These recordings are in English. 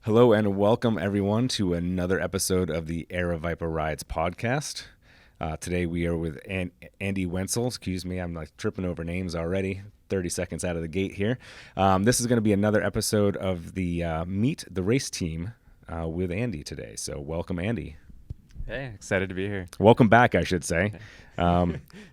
Hello and welcome everyone to another episode of the Aravaipa Rides podcast. Today we are with Andy Wentzel. Excuse me, I'm like tripping over names already. 30 seconds out of the gate here. This is going to be another episode of the Meet the Race Team with Andy today. So welcome, Andy. Hey, excited to be here. Welcome back, I should say.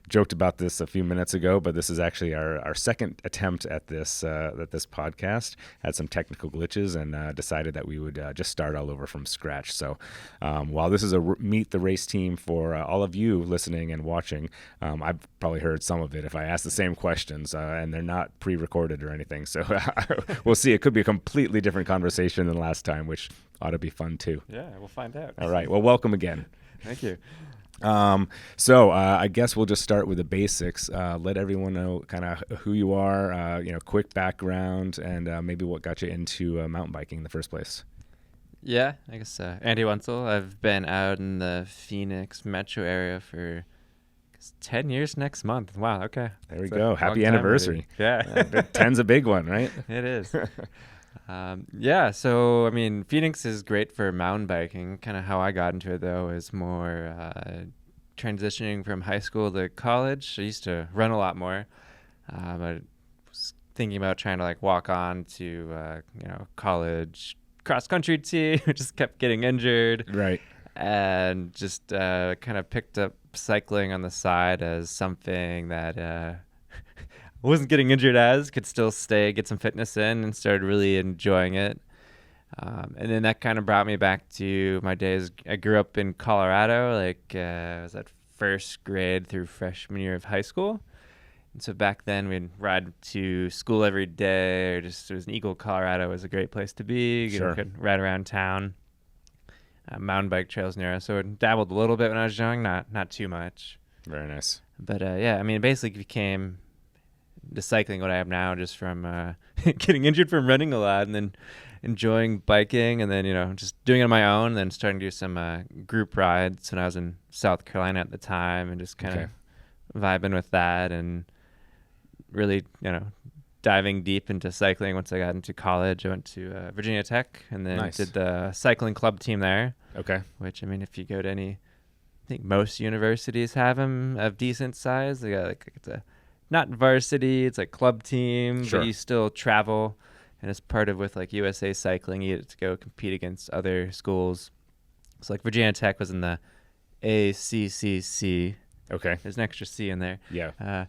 Joked about this a few minutes ago, but this is actually our second attempt at this podcast. Had some technical glitches and decided that we would just start all over from scratch. So while this is a Meet the Race Team for all of you listening and watching, I've probably heard some of it if I ask the same questions, and they're not pre-recorded or anything. So we'll see. It could be a completely different conversation than last time, which ought to be fun too. Yeah, we'll find out. All right. Well, welcome again. Thank you. So I guess we'll just start with the basics. Let everyone know kind of who you are, quick background, and maybe what got you into mountain biking in the first place. Yeah, I guess Andy Wentzel. I've been out in the Phoenix metro area for 10 years next month. Wow, okay. There we go. Happy anniversary. Yeah. 10's a big one, right? It is. So, I mean, Phoenix is great for mountain biking. Kind of how I got into it, though, is more transitioning from high school to college. I used to run a lot more. I was thinking about trying to, walk on to, college cross-country team. Just kept getting injured. Right. And just kind of picked up cycling on the side as something that wasn't getting injured could still get some fitness in, and started really enjoying it. And then that kind of brought me back to my days. I grew up in Colorado, I was at first grade through freshman year of high school. And so back then we'd ride to school every day, or it was in Eagle, Colorado was a great place to be. Sure. Could ride around town, mountain bike trails near us. So I dabbled a little bit when I was young, not too much. Very nice. But it basically became the cycling what I have now, just from getting injured from running a lot, and then enjoying biking, and then just doing it on my own, and then starting to do some group rides when I was in South Carolina at the time, and just kind of vibing with that, and really diving deep into cycling. Once I got into college, I went to Virginia Tech, and then did the cycling club team there. Okay. Which, if you go to I think most universities have them of decent size. They got it's a not varsity, it's like club team, Sure. But you still travel, and as part of with USA Cycling, you get to go compete against other schools. So Virginia Tech was in the ACCC. Okay. There's an extra C in there. Yeah.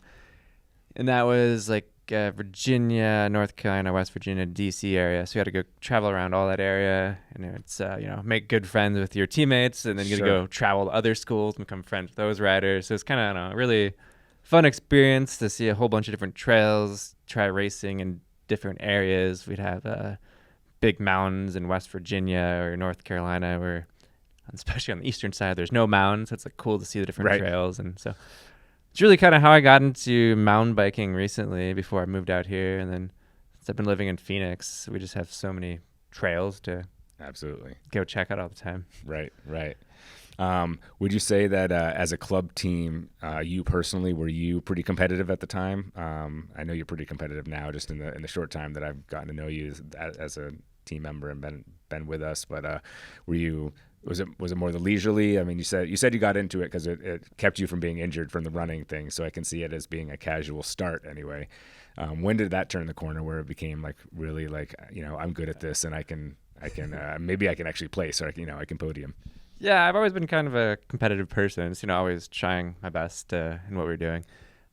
And that was Virginia, North Carolina, West Virginia, DC area. So you had to go travel around all that area, and it's make good friends with your teammates, and then you got to go travel to other schools and become friends with those riders. So it's kind of really fun experience to see a whole bunch of different trails, try racing in different areas. We'd have big mountains in West Virginia or North Carolina, where especially on the eastern side there's no mountains, so it's cool to see the different trails. And so it's really kind of how I got into mountain biking recently before I moved out here. And then since I've been living in Phoenix, we just have so many trails to absolutely go check out all the time. Right. Would you say that as a club team, you personally, were you pretty competitive at the time? I know you're pretty competitive now, just in the short time that I've gotten to know you as a team member and been with us. But were you? Was it more the leisurely? I mean, you said you got into it because it kept you from being injured from the running thing. So I can see it as being a casual start anyway. When did that turn the corner where it became really I'm good at this and I can maybe I can actually place, or I can podium? Yeah, I've always been kind of a competitive person. So, always trying my best in what we're doing.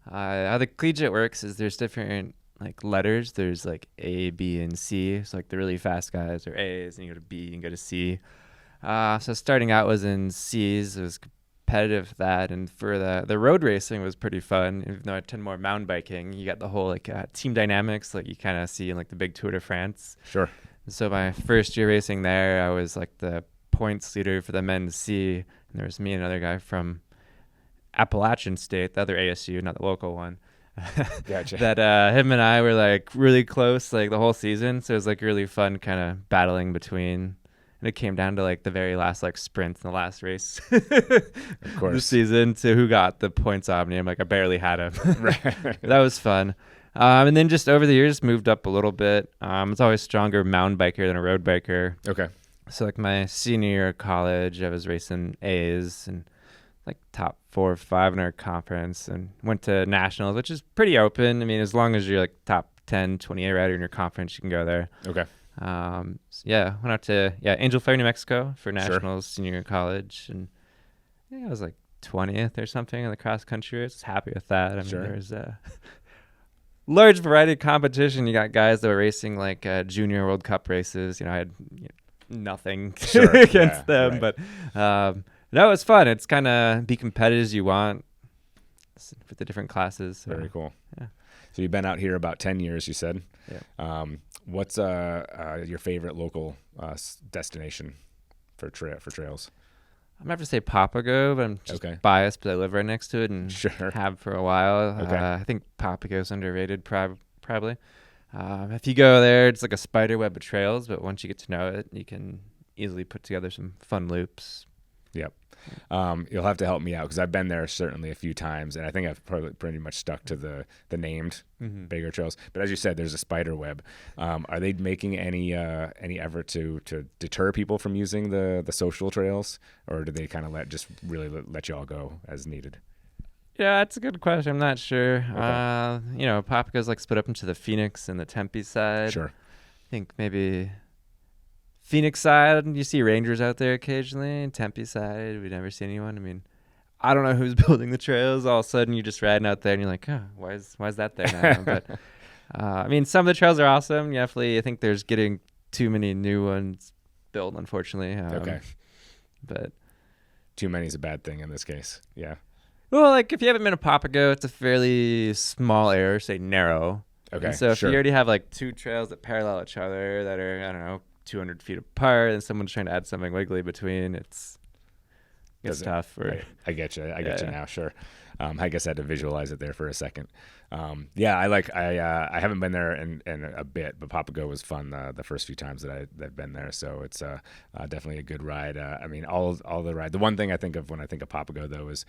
How the collegiate works is there's different letters. There's A, B, and C. So the really fast guys are A's, and you go to B and go to C. So starting out was in C's. It was competitive for that, and for the road racing was pretty fun. Even though I tend more mountain biking, you got the whole team dynamics you kind of see in the big Tour de France. Sure. So my first year racing there, I was the points leader for the men's C, and there was me and another guy from Appalachian State, the other ASU, not the local one. Gotcha. That him and I were really close the whole season, so it was really fun kind of battling between. And it came down to the very last sprint in the last race of the season to who got the points omni. I'm I barely had him. Right. That was fun. And then just over the years, moved up a little bit. It's always stronger mountain biker than a road biker. Okay. So like my senior year of college, I was racing A's and like top 4 or 5 in our conference, and went to nationals, which is pretty open. I mean, as long as you're like top 10, 28 rider in your conference, you can go there. Okay. So yeah, went out to Angel Fire, New Mexico for nationals senior year of college, and I was like 20th or something in the cross country. I was happy with that. I mean, there's a large variety of competition. You got guys that were racing like junior World Cup races. I had nothing against them, but no, it's fun. It's kind of be competitive as you want for the different classes. So, very cool. Yeah. So you've been out here about 10 years, you said. Yeah. What's your favorite local destination for trails? I'm gonna have to say Papago, but I'm just biased because I live right next to it and have for a while. I think Papago's underrated, probably. If you go there, it's like a spider web of trails, but once you get to know it, you can easily put together some fun loops. Yep. You'll have to help me out because I've been there certainly a few times, and I think I've probably pretty much stuck to the named bigger trails. But as you said, there's a spider web. Are they making any effort to deter people from using the social trails, or do they kind of let you all go as needed? Yeah, that's a good question. I'm not sure. Okay. Papago's like split up into the Phoenix and the Tempe side. Sure. I think maybe Phoenix side, you see rangers out there occasionally. Tempe side, we never see anyone. I mean, I don't know who's building the trails. All of a sudden, you're just riding out there, and you're like, oh, why is that there now? But I mean, some of the trails are awesome. Definitely, I think there's getting too many new ones built, unfortunately. But too many is a bad thing in this case. Yeah. Well, like if you haven't been to Papago, it's a fairly small area, say narrow. Okay. And so if you already have like 2 trails that parallel each other that are, I don't know, 200 feet apart, and someone's trying to add something wiggly between, it's tough. I get you. I get you now. Sure. I guess I had to visualize it there for a second. I haven't been there in a bit, but Papago was fun the first few times that I've been there. So it's definitely a good ride. I mean, all the ride. The one thing I think of when I think of Papago though is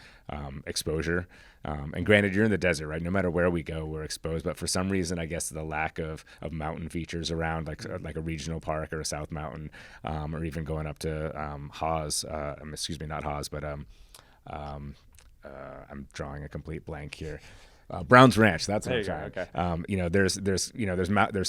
exposure. And granted, you're in the desert, right? No matter where we go, we're exposed. But for some reason, I guess the lack of mountain features around, like a regional park or a South Mountain, or even going up to Hawes. Excuse me, not Hawes, but I'm drawing a complete blank here. Browns Ranch. That's what I'm trying. Okay. There's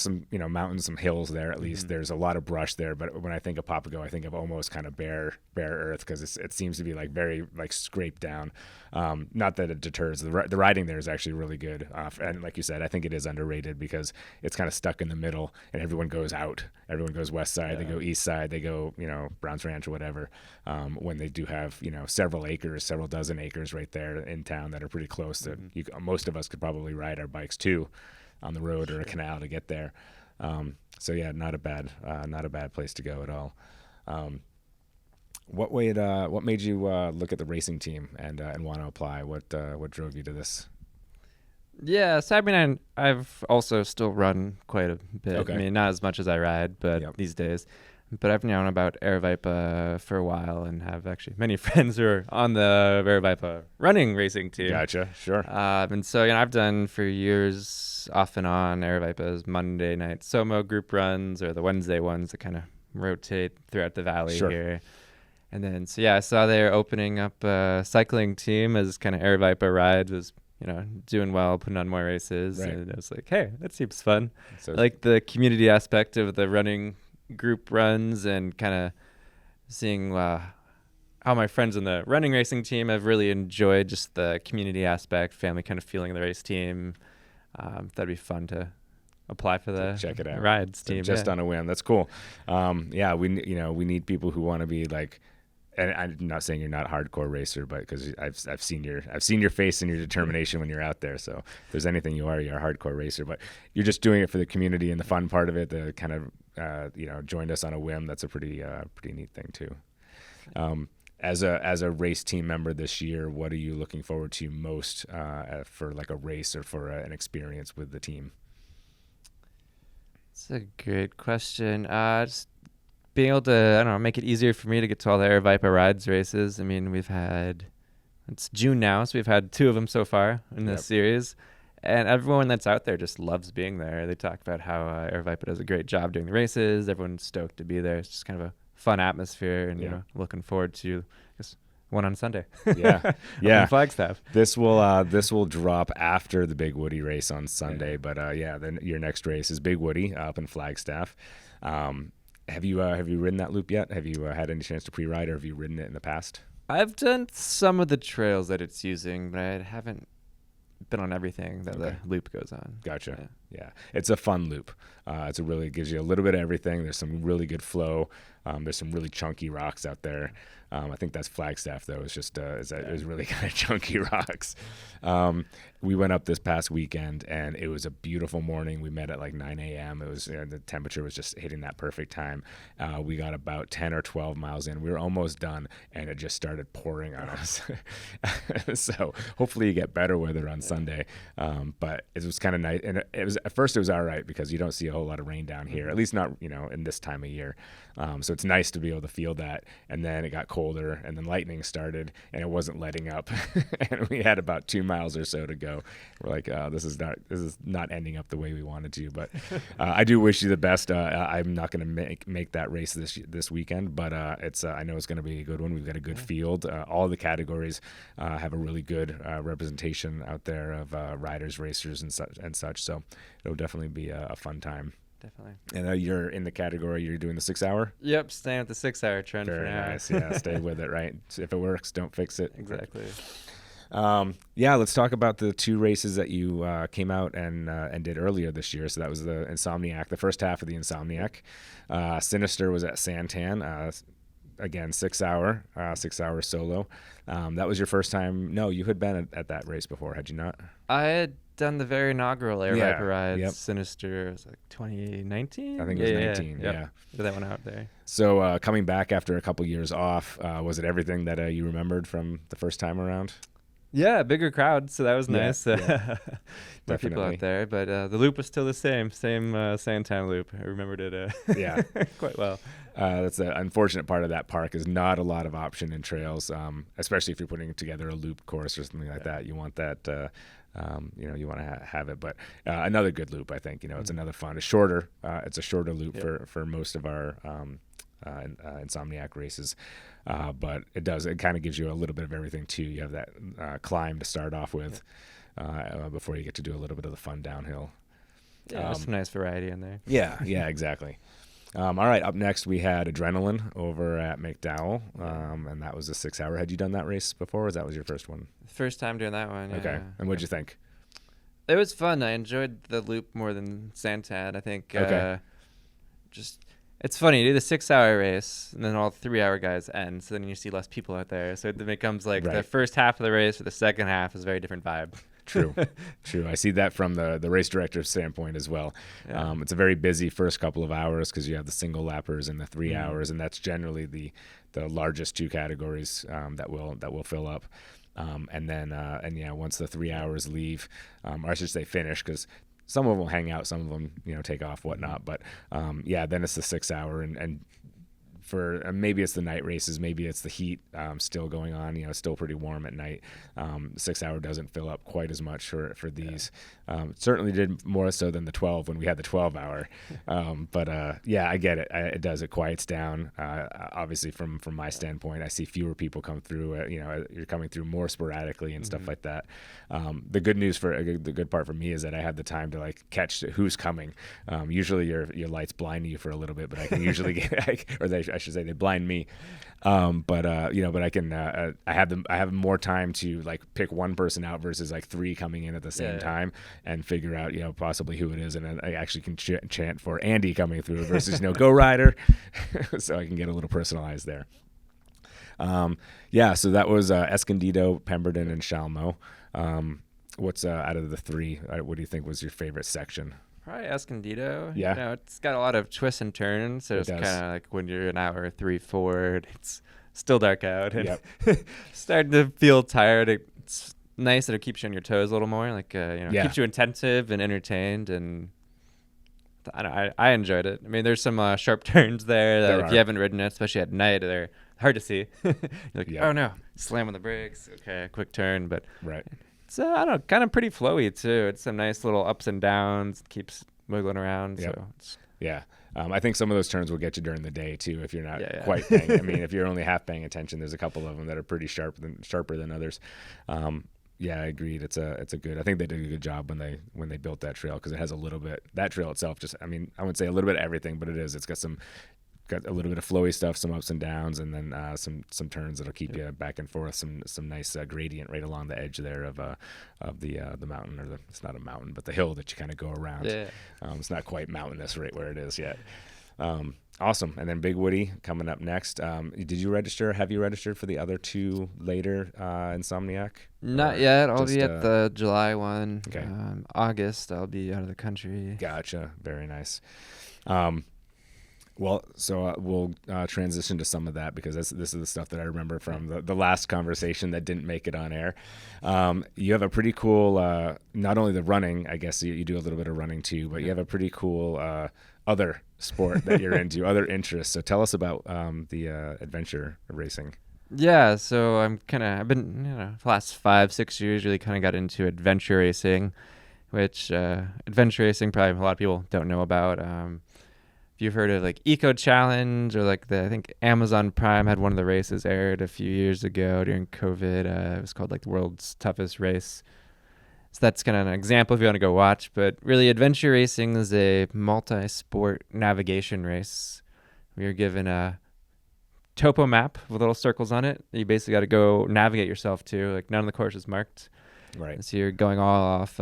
some mountains, some hills there. At least there's a lot of brush there. But when I think of Papago, I think of almost kind of bare earth because it seems to be like very like scraped down. Not that it deters. The riding there is actually really good. And like you said, I think it is underrated because it's kind of stuck in the middle, and everyone goes out. Everyone goes west side. They go east side. They go Browns Ranch or whatever. When they do have several dozen acres right there in town that are pretty close that most of us could probably ride our bikes to on the road or a canal to get there. So yeah, not a bad place to go at all. What made you look at the racing team and want to apply? What drove you to this? Yeah, so I mean, I've also still run quite a bit. Okay. I mean, not as much as I ride, but these days. But I've known about Aravaipa for a while and have actually many friends who are on the Aravaipa Running Racing Team. Gotcha, sure. And so I've done for years off and on Aravaipa's Monday night Somo group runs or the Wednesday ones that kind of rotate throughout the valley here. And then, I saw they're opening up a cycling team as kind of Aravaipa Rides was, doing well, putting on more races. Right. And I was like, hey, that seems fun. So I like the community aspect of the running group runs and kind of seeing how my friends in the running racing team have really enjoyed just the community aspect, family kind of feeling of the race team. That'd be fun to apply for the check it out rides team. Just on a whim. That's cool. We need people who want to be like, and I'm not saying you're not a hardcore racer, but because I've seen your face and your determination when you're out there. So if there's anything you're a hardcore racer, but you're just doing it for the community and the fun part of it. The kind of joined us on a whim. That's a pretty neat thing too. As a race team member this year, what are you looking forward to most for like a race or for an experience with the team? That's a great question. Just being able to, make it easier for me to get to all the Aravaipa Rides races. I mean, it's June now, so we've had 2 of them so far in this series. And everyone that's out there just loves being there. They talk about how Aravaipa does a great job doing the races. Everyone's stoked to be there. It's just kind of a fun atmosphere, and looking forward to just one on Sunday. Yeah, yeah. Flagstaff. This will drop after the Big Woody race on Sunday, but then your next race is Big Woody up in Flagstaff. Have you ridden that loop yet? Have you had any chance to pre-ride, or have you ridden it in the past? I've done some of the trails that it's using, but I haven't been on everything that the loop goes on. Gotcha. Yeah. It's a fun loop. It gives you a little bit of everything. There's some really good flow. There's some really chunky rocks out there. I think that's Flagstaff though. It's just it was really kind of chunky rocks. We went up this past weekend and it was a beautiful morning. We met at like 9 a.m. It was the temperature was just hitting that perfect time. We got about 10 or 12 miles in. We were almost done and it just started pouring on us. So hopefully you get better weather on Sunday. But it was kind of nice, and at first it was all right because you don't see a whole lot of rain down here, at least not in this time of year. So it's nice to be able to feel that. And then it got colder, and then lightning started, and it wasn't letting up. And we had about 2 miles or so to go. We're like, this is not ending up the way we wanted to. But I do wish you the best. I'm not going to make that race this weekend, but I know it's going to be a good one. We've got a good field. All the categories have a really good representation out there of riders, racers, and such. So it'll definitely be a fun time. Definitely. And you're in the category, you're doing the 6 hour? Yep, staying with the 6 hour trend. Very for now. nice. Yeah, stay with it, right? If it works, don't fix it. Exactly. Let's talk about the 2 races that you came out and did earlier this year. So that was the Insomniac, the first half of the Insomniac. Sinister was at Santan. Again, 6 hour solo. That was your first time. No, you had been at that race before, had you not? I had done the very inaugural Aravaipa Rides. Yep. Sinister. It was like 2019. I think it was 19. Yep. Yeah. Did that one out there. So coming back after a couple years off, was it everything that you remembered from the first time around? Yeah, bigger crowd, so that was nice. Yeah. More people out there, but the loop was still the same Santan loop. I remembered it quite well. That's the unfortunate part of that park is not a lot of option in trails, especially if you're putting together a loop course or something like that. You want that, you want to have it. But another good loop, I think. It's another fun. It's shorter. It's a shorter loop for most of our Insomniac races. But it kind of gives you a little bit of everything too. You have that climb to start off with before you get to do a little bit of the fun downhill. Yeah, some nice variety in there. Yeah, exactly. All right, up next we had Adrenaline over at McDowell, and that was a 6 hour. Had you done that race before, or that was your first one? First time doing that one, yeah. Okay, and what'd you think? It was fun. I enjoyed the loop more than Santan. I think it's funny, you do the 6 hour race, and then all 3 hour guys end, so then you see less people out there. So it becomes like the first half of the race or the second half is a very different vibe. True. I see that from the race director's standpoint as well. Yeah. It's a very busy first couple of hours because you have the single lappers and the 3 hours, and that's generally the largest 2 categories that will fill up. And then once the 3 hours leave, or I should say finish, because some of them will hang out, some of them take off, whatnot. But then it's the 6 hour, and for maybe it's the night races, maybe it's the heat still going on. It's still pretty warm at night. 6 hour doesn't fill up quite as much for these. Certainly did more so than the 12 when we had the 12 hour. But I get it. It does. It quiets down. Obviously, from my standpoint, I see fewer people come through. You're coming through more sporadically and stuff like that. The good news the good part for me is that I had the time to catch who's coming. Usually your lights blind you for a little bit, but I can usually get, I should say they blind me. But I can I have more time to pick one person out versus 3 coming in at the same time and figure out possibly who it is, and then I actually can chant for Andy coming through versus go rider. So I can get a little personalized there. So that was Escondido, Pemberton, and Shalmo. What's out of the 3? What do you think was your favorite section? Probably Escondido. Yeah. It's got a lot of twists and turns. So it's kind of like when you're an hour 3, 4, it's still dark out and starting to feel tired. It's nice that it keeps you on your toes a little more. Keeps you attentive and entertained. And I enjoyed it. I mean, there's some sharp turns there that if you haven't ridden it, especially at night, they're hard to see. You're like, oh no, slam on the brakes. Okay, quick turn, but It's I don't know, kind of pretty flowy too. It's some nice little ups and downs. It keeps wiggling around. Yep. So it's, Yeah. I think some of those turns will get you during the day too if you're not Yeah. quite paying. I mean, if you're only half paying attention, there's a couple of them that are pretty sharper than others. Yeah, I agreed. It's a good. I think they did a good job when they built that trail, because it has a little bit. That trail itself, just I mean, I wouldn't say a little bit of everything, but it is. It's got a little bit of flowy stuff, some ups and downs, and then some turns that'll keep you back and forth. Some nice gradient right along the edge there of the mountain, or it's not a mountain, but the hill that you kind of go around. Yeah. It's not quite mountainous right where it is yet. Awesome. And then Big Woody coming up next. Did you register? Have you registered for the other two later, Insomniac? Not Or yet. I'll just, be at the July one. Okay. August, I'll be out of the country. Gotcha. Very nice. Well, so we'll transition to some of that, because this is the stuff that I remember from the last conversation that didn't make it on air. You have a pretty cool, not only the running, I guess you do a little bit of running too, but you have a pretty cool other sport that you're into, other interests. So tell us about the adventure racing. Yeah, so I've been, the last 5-6 years really kind of got into adventure racing, which adventure racing probably a lot of people don't know about. If you've heard of like Eco Challenge, or like I think Amazon Prime had one of the races aired a few years ago during COVID. It was called like the world's toughest race. So that's kind of an example if you want to go watch. But really, adventure racing is a multi-sport navigation race. You're given a topo map with little circles on it. You basically got to go navigate yourself to. Like none of the course is marked. Right. So you're going all off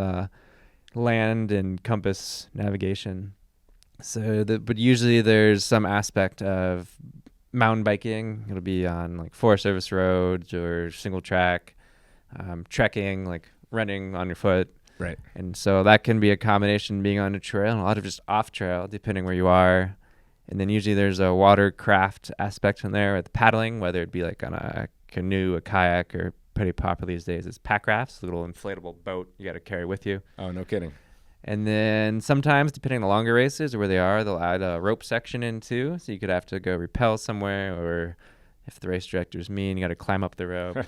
land and compass navigation. But usually there's some aspect of mountain biking. It'll be on like Forest Service roads or single track, trekking, like running on your foot. Right. And so that can be a combination being on a trail and a lot of just off trail, depending where you are. And then usually there's a watercraft aspect in there with paddling, whether it be like on a canoe, a kayak, or pretty popular these days is pack rafts, a little inflatable boat you got to carry with you. Oh, no kidding. And then sometimes, depending on the longer races or where they are, they'll add a rope section in too. So you could have to go rappel somewhere, or if the race director's mean, you got to climb up the rope.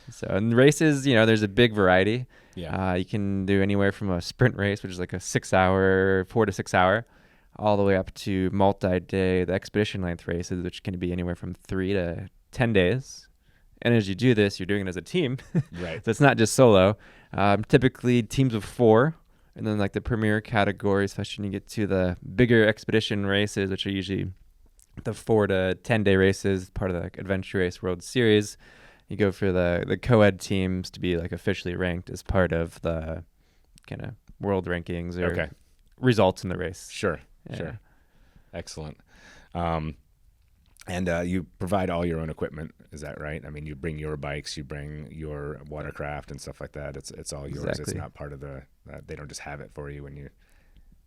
So in races, there's a big variety. Yeah. You can do anywhere from a sprint race, which is like a 4 to 6 hour, all the way up to multi-day, the expedition length races, which can be anywhere from 3 to 10 days. And as you do this, you're doing it as a team. Right. So it's not just solo. Typically teams of 4. And then like the premier category, especially when you get to the bigger expedition races, which are usually the 4 to 10 day races, part of the Adventure Race World Series, you go for the co-ed teams to be like officially ranked as part of the kind of world rankings or results in the race. Sure. Yeah. Sure. Excellent. And you provide all your own equipment, is that right? I mean, you bring your bikes, you bring your watercraft and stuff like that. It's all yours. Exactly. It's not part of the. They don't just have it for you when you.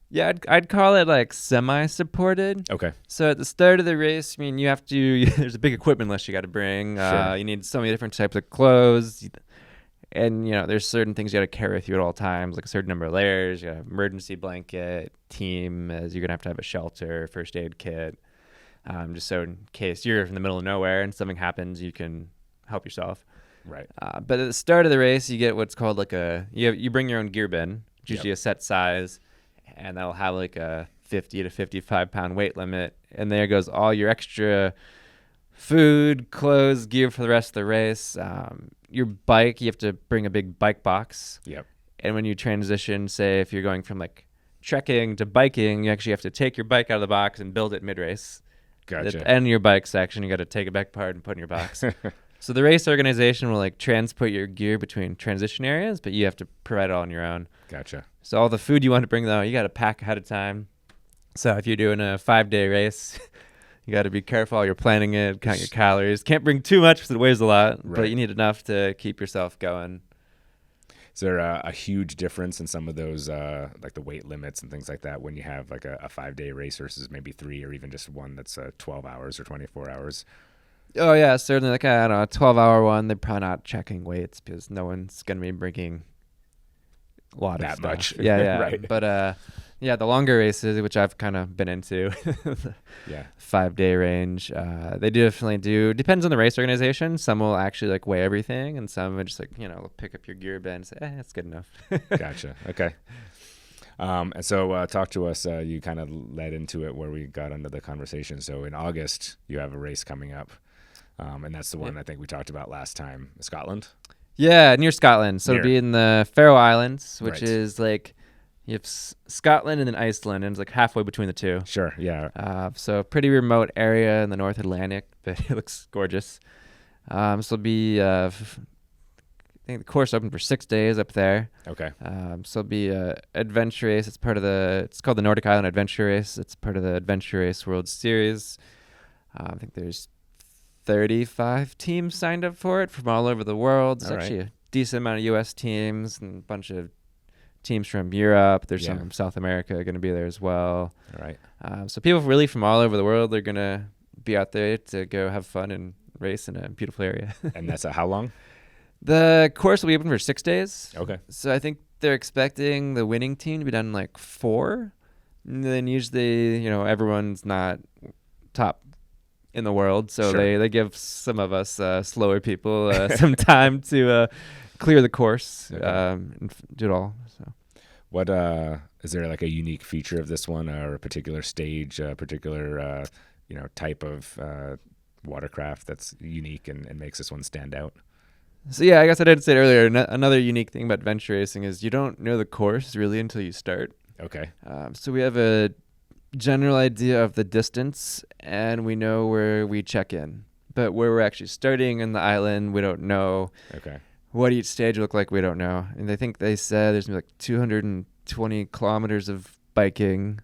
Yeah, I'd call it like semi-supported. Okay. So at the start of the race, I mean, you have to. There's a big equipment list you got to bring. Sure. You need so many different types of clothes, and there's certain things you got to carry with you at all times, like a certain number of layers. You got an emergency blanket, team, as you're gonna have a shelter, first aid kit. Just so in case you're in the middle of nowhere and something happens, you can help yourself. Right. But at the start of the race, you get what's called like you bring your own gear bin, which is usually a set size, and that'll have like a 50 to 55 pound weight limit. And there goes all your extra food, clothes, gear for the rest of the race. Your bike, you have to bring a big bike box. Yep. And when you transition, say if you're going from like trekking to biking, you actually have to take your bike out of the box and build it mid-race. Gotcha. At the end of your bike section, you got to take it back apart and put in your box. So the race organization will like transport your gear between transition areas, but you have to provide it all on your own. Gotcha. So all the food you want to bring, though, you got to pack ahead of time. So if you're doing a 5-day race, you got to be careful. You're planning it, count your calories. Can't bring too much because it weighs a lot, but you need enough to keep yourself going. Is there a huge difference in some of those, like the weight limits and things like that, when you have like a 5-day race versus maybe 3, or even just one that's 12 hours or 24 hours? Oh, yeah, certainly. Like, I don't know, a 12-hour one, they're probably not checking weights because no one's going to be bringing a lot of that stuff. much. Yeah. Right. But Yeah, the longer races, which I've kind of been into, Yeah. 5-day range. They definitely do. Depends on the race organization. Some will actually like weigh everything, and some will just like pick up your gear bed and say, that's good enough. Gotcha. Okay. And so talk to us. You kind of led into it where we got into the conversation. So in August, you have a race coming up, and that's the one I think we talked about last time. Scotland. Yeah, near Scotland. So it'll be in the Faroe Islands, which is like you have Scotland and then Iceland, and it's like halfway between the two. Sure. Yeah. So a pretty remote area in the North Atlantic, but it looks gorgeous. So it'll be, I think the course open for 6 days up there. Okay. So it'll be a adventure race. It's called the Nordic Island Adventure Race. It's part of the Adventure Race World Series. I think there's 35 teams signed up for it from all over the world. There's actually a decent amount of U.S. teams and a bunch of teams from Europe. There's some from South America going to be there as well. All right. So people really from all over the world, they're going to be out there to go have fun and race in a beautiful area. And that's how long? The course will be open for 6 days. Okay. So I think they're expecting the winning team to be done in like 4. And then usually, everyone's not top in the world. So they give some of us slower people some time to clear the course and do it all. So, what is there like a unique feature of this one, or a particular stage, a particular type of watercraft that's unique and makes this one stand out? So yeah, I guess I did say earlier, another unique thing about adventure racing is you don't know the course really until you start. Okay. So we have a general idea of the distance, and we know where we check in. But where we're actually starting in the island, we don't know. Okay. What each stage will look like, we don't know. And I think they said there's like 220 kilometers of biking,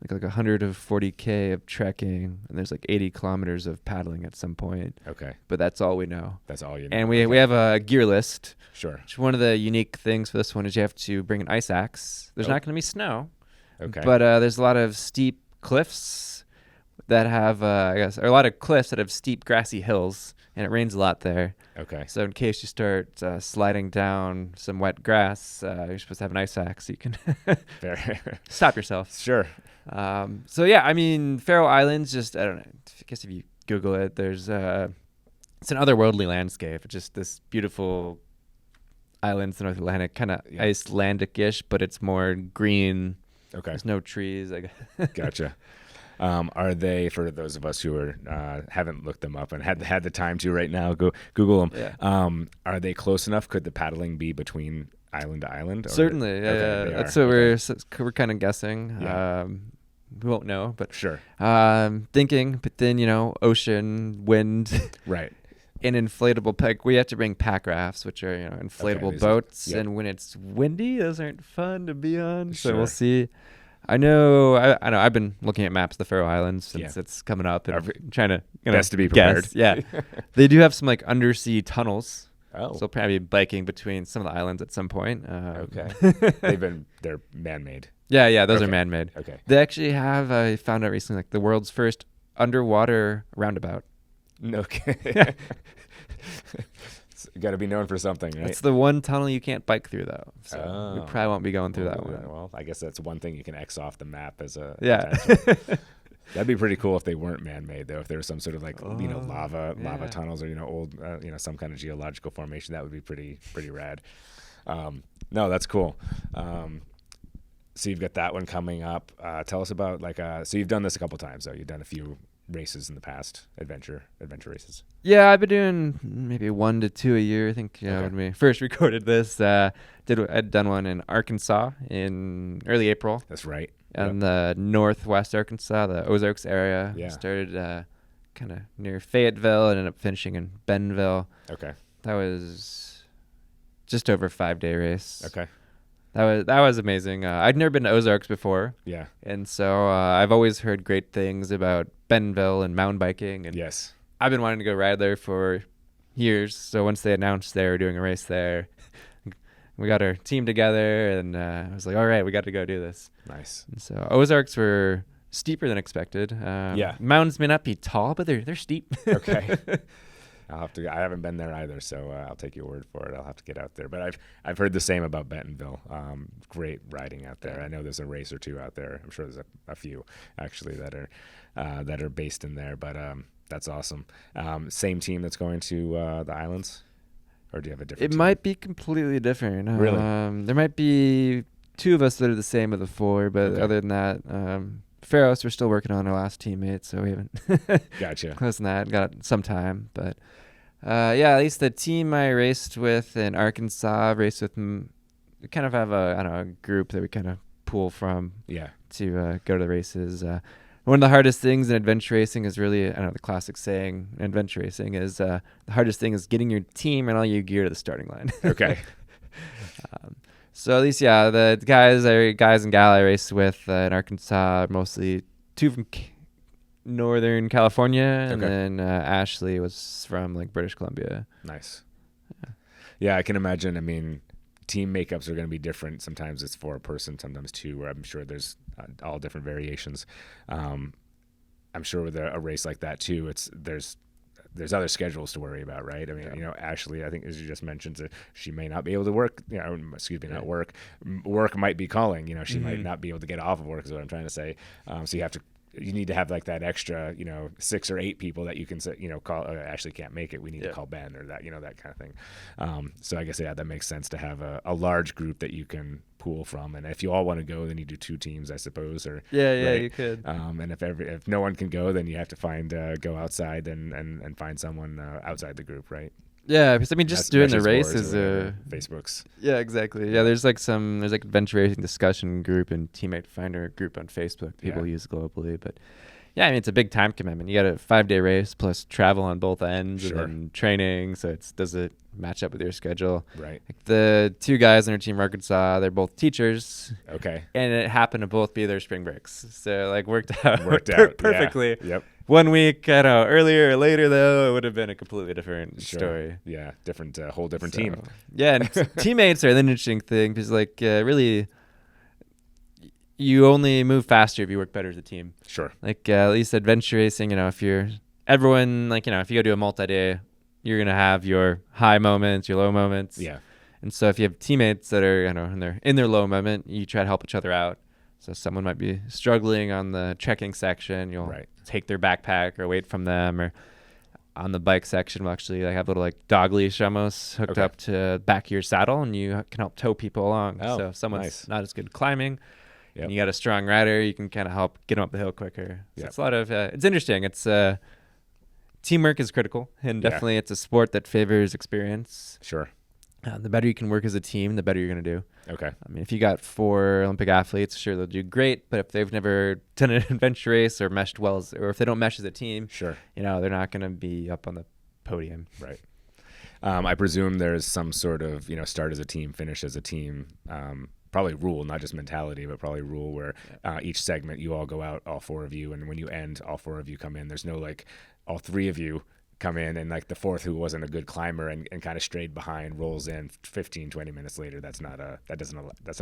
like 140K of trekking, and there's like 80 kilometers of paddling at some point. Okay. But that's all we know. That's all you know. And we have a gear list. Sure. Which one of the unique things for this one is you have to bring an ice axe. There's not going to be snow. Okay. But there's a lot of steep cliffs that have, or a lot of cliffs that have steep grassy hills, and it rains a lot there. Okay. So in case you start sliding down some wet grass, you're supposed to have an ice axe so you can stop yourself. Sure. So yeah, I mean, Faroe Islands, just, I don't know, I guess if you Google it, there's, it's an otherworldly landscape. It's just this beautiful islands in the North Atlantic, kind of Icelandic-ish, but it's more green. Okay. There's no trees. Gotcha. Are they, for those of us who are haven't looked them up and had the time to right now, go Google them. Yeah. Are they close enough? Could the paddling be between island to island? Or? Certainly. Okay, that's what we're kind of guessing. Yeah. We won't know, but sure. Thinking, but then ocean, wind, right. An inflatable peg. We have to bring pack rafts, which are inflatable boats, and when it's windy, those aren't fun to be on. So we'll see. I know. I've been looking at maps of the Faroe Islands since it's coming up, and trying to best to be prepared. Guess. Yeah, they do have some like undersea tunnels. Oh, so we'll probably be biking between some of the islands at some point. Okay, they're man-made. Yeah, those are man-made. Okay, they actually have. I found out recently, like the world's first underwater roundabout. Okay. Got to be known for something, right? It's the one tunnel you can't bike through, though. So we probably won't be going through that one. Well, I guess that's one thing you can X off the map as a That'd be pretty cool if they weren't man-made, though. If there was some sort of like lava tunnels or old some kind of geological formation, that would be pretty rad. No, that's cool. So you've got that one coming up. Tell us about so you've done this a couple times, though. You've done a few races in the past, adventure races. Yeah, I've been doing maybe 1 to 2 a year. I think when we first recorded this, I'd done one in Arkansas in early April. That's right. In the northwest Arkansas, the Ozarks area. Yeah. Started kind of near Fayetteville and ended up finishing in Bentonville. Okay. That was just over a 5-day race. Okay. That was amazing. I'd never been to Ozarks before. Yeah. And so I've always heard great things about Bentonville and mountain biking. And yes. I've been wanting to go ride there for years. So once they announced they were doing a race there, we got our team together, and I was like, all right, we got to go do this. Nice. And so Ozarks were steeper than expected. Yeah. Mountains may not be tall, but they're steep. Okay. I'll have to. I haven't been there either, so I'll take your word for it. I'll have to get out there. But I've heard the same about Bentonville. Great riding out there. I know there's a race or two out there. I'm sure there's a few actually that are based in there. But that's awesome. Same team that's going to the islands, or do you have a different? It might be completely different. Really? There might be 2 of us that are the same of the 4, but other than that, Faros, we're still working on our last teammate, so we haven't Gotcha. close than that. Got some time, but yeah, at least the team I raced with in Arkansas, raced with. We kind of have a group that we kind of pull from. Yeah. To go to the races. One of the hardest things in adventure racing is really, the classic saying in adventure racing is the hardest thing is getting your team and all your gear to the starting line. Okay. So at least, yeah, the guys and gal I raced with in Arkansas, mostly 2 from Northern California, and then Ashley was from like British Columbia. Nice. Yeah, I can imagine. I mean, team makeups are going to be different. Sometimes it's 4 a person, sometimes 2, where I'm sure there's all different variations. I'm sure with a race like that too, there's other schedules to worry about, right? I mean, Ashley, I think as you just mentioned, she may not be able to work, not work. Work might be calling, she might not be able to get off of work is what I'm trying to say. So you need to have like that extra, 6 or 8 people that you can say, call, Ashley can't make it. We need to call Ben or that, that kind of thing. So I guess, that makes sense to have a large group that you can pool from. And if you all want to go, then you do 2 teams, I suppose, or right? You could. And if no one can go, then you have to go outside and find someone outside the group, right? Yeah, because just doing the race is Facebook's. Yeah, exactly. Yeah, there's adventure racing discussion group and teammate finder group on Facebook people use globally. But yeah, I mean, it's a big time commitment. You got a 5-day race plus travel on both ends and then training. So does it match up with your schedule? Right. Like the 2 guys on our team, Arkansas, they're both teachers. Okay. And it happened to both be their spring breaks. So worked out perfectly. Yeah. Yep. 1 week, earlier or later, though, it would have been a completely different story. Yeah, whole different team. Yeah, and teammates are an interesting thing because, really, you only move faster if you work better as a team. Sure. At least adventure racing, if you're everyone, if you go do a multi-day, you're going to have your high moments, your low moments. Yeah. And so if you have teammates that are, in their low moment, you try to help each other out. So someone might be struggling on the trekking section. You'll take their backpack or wait from them. Or on the bike section, we'll actually have little dog leash almost hooked up to back of your saddle, and you can help tow people along. So if someone's not as good climbing, and you got a strong rider, you can kind of help get them up the hill quicker. So it's a lot of it's interesting. It's teamwork is critical, and definitely it's a sport that favors experience. Sure. The better you can work as a team, the better you're going to do. Okay. I mean, if you got 4 Olympic athletes, sure, they'll do great. But if they've never done an adventure race or meshed well, or if they don't mesh as a team, sure, they're not going to be up on the podium. Right. I presume there's some sort of, start as a team, finish as a team, probably rule, not just mentality, but probably rule where each segment you all go out, all 4 of you. And when you end, all 4 of you come in. There's no all 3 of you come in and the 4th who wasn't a good climber and kind of strayed behind rolls in 15-20 minutes later. That's not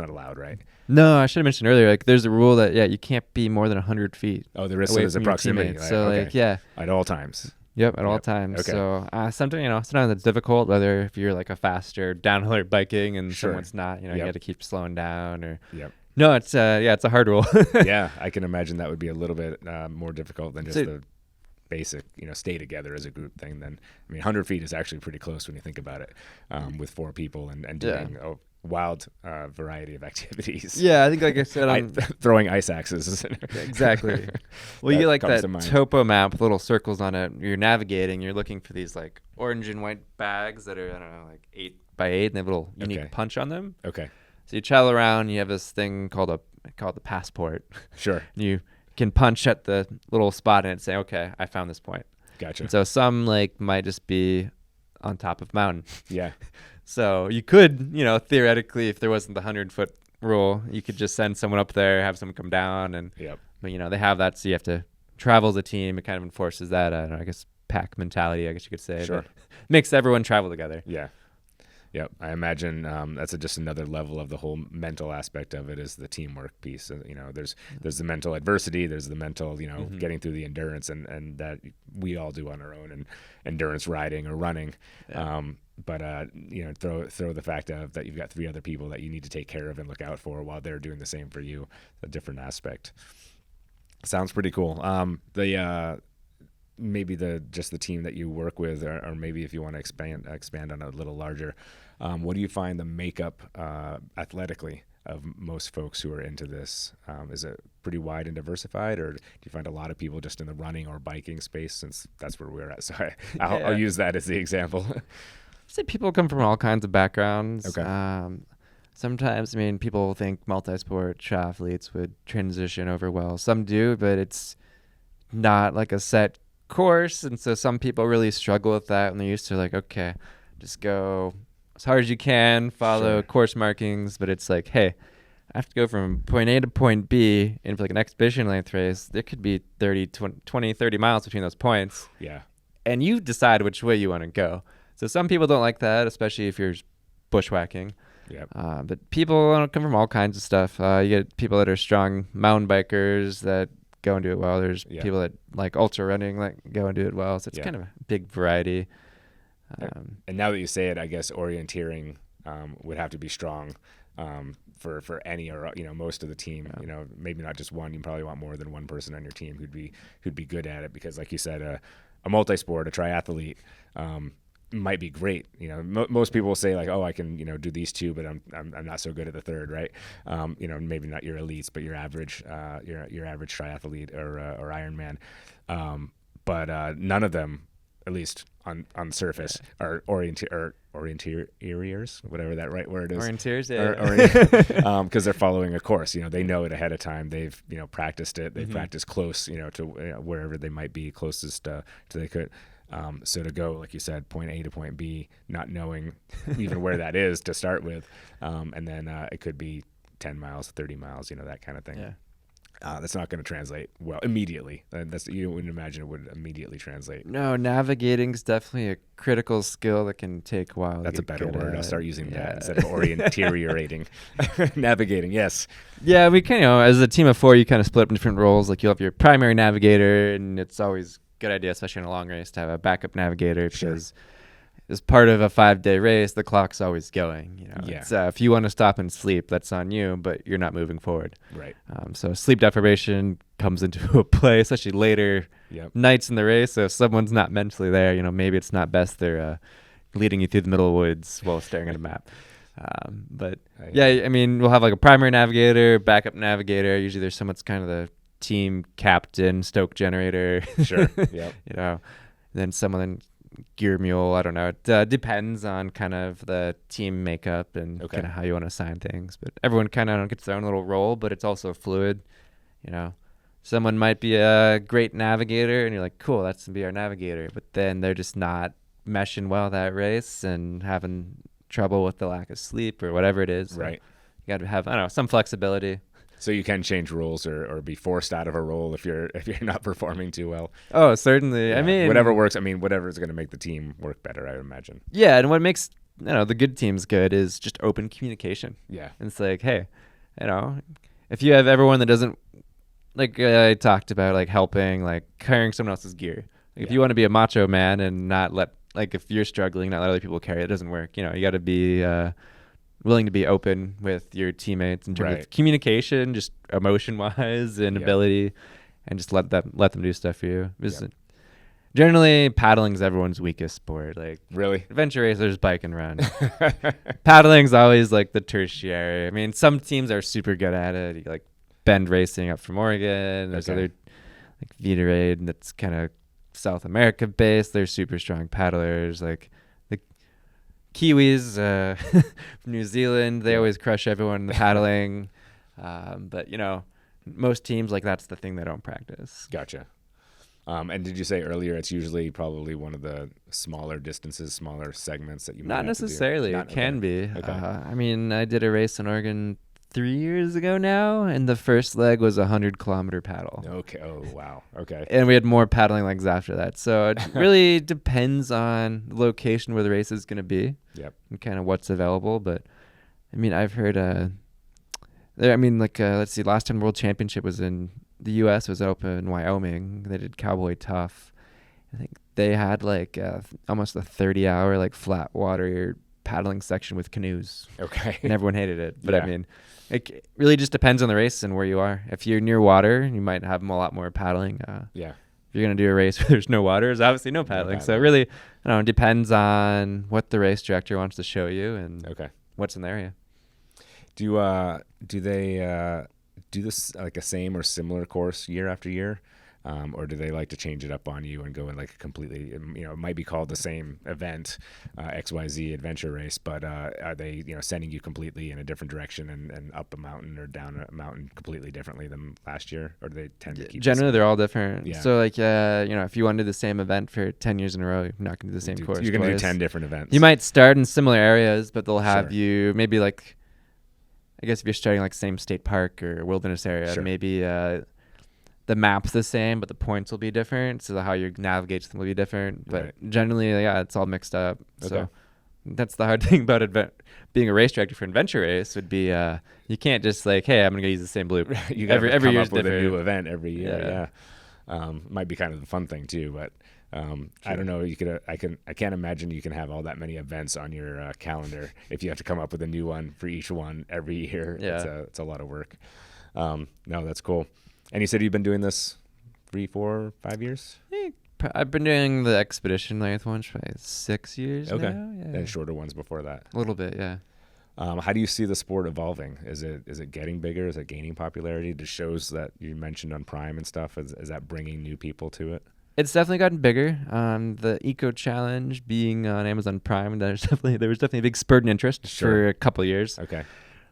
allowed, right? No, I should have mentioned earlier, there's a rule that you can't be more than 100 feet. Oh, there is. So there's a proximity. So at all times. Yep, at all times. Okay. So sometimes it's difficult, whether if you're a faster downhill biking and someone's not, you got to keep slowing down or. Yep. No, it's it's a hard rule. Yeah, I can imagine that would be a little bit more difficult than just the basic, stay together as a group thing. Then, 100 feet is actually pretty close when you think about it, with 4 people and doing a wild variety of activities. Yeah, I think, like I said, throwing ice axes. Exactly. Well, you get that topo map with little circles on it. You're navigating. You're looking for these orange and white bags that are 8 by 8, and they have a little unique punch on them. Okay. So you travel around. You have this thing called the passport. Sure. You can punch at the little spot and say, okay, I found this point. Gotcha. And so some might just be on top of a mountain. Yeah. So you could, theoretically, if there wasn't the 100-foot rule, you could just send someone up there, have someone come down, and but they have that, so you have to travel as a team. It kind of enforces that, I guess, pack mentality, I guess you could say. Sure. But makes everyone travel together. Yeah. Yep. I imagine that's just another level of the whole mental aspect of it is the teamwork piece. You know, there's the mental adversity, there's the mental, you know, getting through the endurance, and that we all do on our own, and endurance riding or running. Yeah. But you know, throw the fact of that you've got 3 other people that you need to take care of and look out for while they're doing the same for you. A different aspect. Sounds pretty cool. Maybe just the team that you work with, or maybe if you want to expand on it a little larger, what do you find the makeup athletically of most folks who are into this? Is it pretty wide and diversified, or do you find a lot of people just in the running or biking space, since that's where we're at? So I'll use that as the example. I'd say people come from all kinds of backgrounds. Okay. Sometimes, I mean, people think multi-sport triathletes would transition over well. Some do, but it's not like a set course, and so some people really struggle with that, and they're used to like, okay, just go as hard as you can, follow course markings, but it's like, hey, I have to go from point A to point B, and for like an expedition length race, there could be 20, 30 miles between those points. Yeah. And you decide which way you want to go. So some people don't like that, especially if you're bushwhacking. Yep. But people come from all kinds of stuff. You get people that are strong mountain bikers that go and do it well. There's people that like ultra running that go and do it well. So it's kind of a big variety. And now that you say it, I guess orienteering would have to be strong for any, or you know, most of the team. Yeah. You know, maybe not just one. You probably want more than one person on your team who'd be good at it, because, like you said, a multi-sport, a triathlete. Might be great. You know, most people will say like, oh, I can, you know, do these 2, but I'm not so good at the third, right? You know, maybe not your elites, but your average your average triathlete or Ironman. But none of them, at least on the surface, are orienteers, whatever that right word is. Orienteers, yeah. Because they're following a course. You know, they know it ahead of time. They've, you know, practiced it. They've practiced close, you know, to wherever they might be closest to they could. So to go, like you said, point A to point B, not knowing even where that is to start with, and then it could be 10 miles, 30 miles, you know, that kind of thing. Yeah. That's not going to translate well immediately. You wouldn't imagine it would immediately translate. No, navigating is definitely a critical skill that can take a while. That's a better word. I'll start using that instead of orienteering. Navigating, yes. Yeah, we kind of, as a team of 4, you kind of split up in different roles. Like you'll have your primary navigator, and it's always a good idea, especially in a long race, to have a backup navigator, because as part of a 5-day race, the clock's always going. You know, it's, if you want to stop and sleep, that's on you, but you're not moving forward. Right. So sleep deprivation comes into a play, especially later nights in the race. So if someone's not mentally there, you know, maybe it's not best they're leading you through the middle of the woods while staring at a map. But I mean, we'll have like a primary navigator, backup navigator. Usually there's someone that's kind of the team captain, stoke generator. Sure. Yep. You know, then someone gear mule. I don't know. It depends on kind of the team makeup and kind of how you want to assign things. But everyone kind of gets their own little role, but it's also fluid. You know, someone might be a great navigator, and you're like, cool, that's gonna be our navigator. But then they're just not meshing well that race and having trouble with the lack of sleep or whatever it is. Right. So you got to have, I don't know, some flexibility. So you can change roles or be forced out of a role if you're not performing too well. Oh, certainly. Yeah. I mean, whatever works. I mean, whatever is going to make the team work better, I would imagine. Yeah, and what makes the good teams good is just open communication. Yeah. And it's like, hey, if you have everyone that doesn't, like I talked about, like helping, like carrying someone else's gear. Like if you want to be a macho man and not let, like if you're struggling, not let other people carry it, doesn't work. You know, you got to be willing to be open with your teammates in terms of communication, just emotion-wise and ability, and just let them do stuff for you. Generally, paddling is everyone's weakest sport. Like really, adventure racers bike and run. Paddling's always like the tertiary. I mean, some teams are super good at it. You like Bend Racing up from Oregon. There's other like Vitarade that's kind of South America based. They're super strong paddlers. Like the Kiwis from New Zealand, they always crush everyone in the paddling. But most teams, like that's the thing they don't practice. Gotcha. And did you say earlier it's usually probably one of the smaller distances, smaller segments that you might Not necessarily. Not, it can be. Okay. I mean, I did a race in Oregon 3 years ago now, and the first leg was a 100-kilometer paddle. Okay. Oh, wow. Okay. And we had more paddling legs after that. So it really depends on the location where the race is going to be. Yep. And kind of what's available. But I mean, I've heard, let's see, last time World Championship was in the U.S. was open in Wyoming. They did Cowboy Tough. I think they had almost a 30-hour flat water paddling section with canoes. Okay. And everyone hated it. But Yeah. I mean, it really just depends on the race and where you are. If you're near water, you might have a lot more paddling. Yeah. If you're going to do a race where there's no water, there's obviously no paddling. So it really, it depends on what the race director wants to show you and what's in the area. Do they do this like a same or similar course year after year? Or do they like to change it up on you and go in like a completely, it might be called the same event, XYZ Adventure Race, but are they, sending you completely in a different direction and up a mountain or down a mountain completely differently than last year? Or do they tend to keep Generally, they're all different. Yeah. So, if you want to do the same event for 10 years in a row, you're not going to do the same course. You're going to do twice. 10 different events. You might start in similar areas, but they'll have Sure. you maybe I guess if you're starting same state park or wilderness area, Sure. maybe the map's the same, but the points will be different. So how you navigate them will be different. But generally, it's all mixed up. Okay. So that's the hard thing about being a race director for an adventure race would be you can't just hey, I'm going to go use the same blueprint. You got to every come year's up with different. a new event every year. Yeah. Might be kind of the fun thing too, but I don't know. You could. I can't imagine you can have all that many events on your calendar if you have to come up with a new one for each one every year. Yeah. It's a lot of work. No, that's cool. And you said you've been doing this 3, 4, 5 years? I've been doing the Expedition length ones for 6 years now. Yeah. And shorter ones before that. A little bit, yeah. How do you see the sport evolving? Is it getting bigger? Is it gaining popularity? The shows that you mentioned on Prime and stuff, is that bringing new people to it? It's definitely gotten bigger. The Eco Challenge being on Amazon Prime, there was definitely a big spurt in interest for a couple of years. Okay.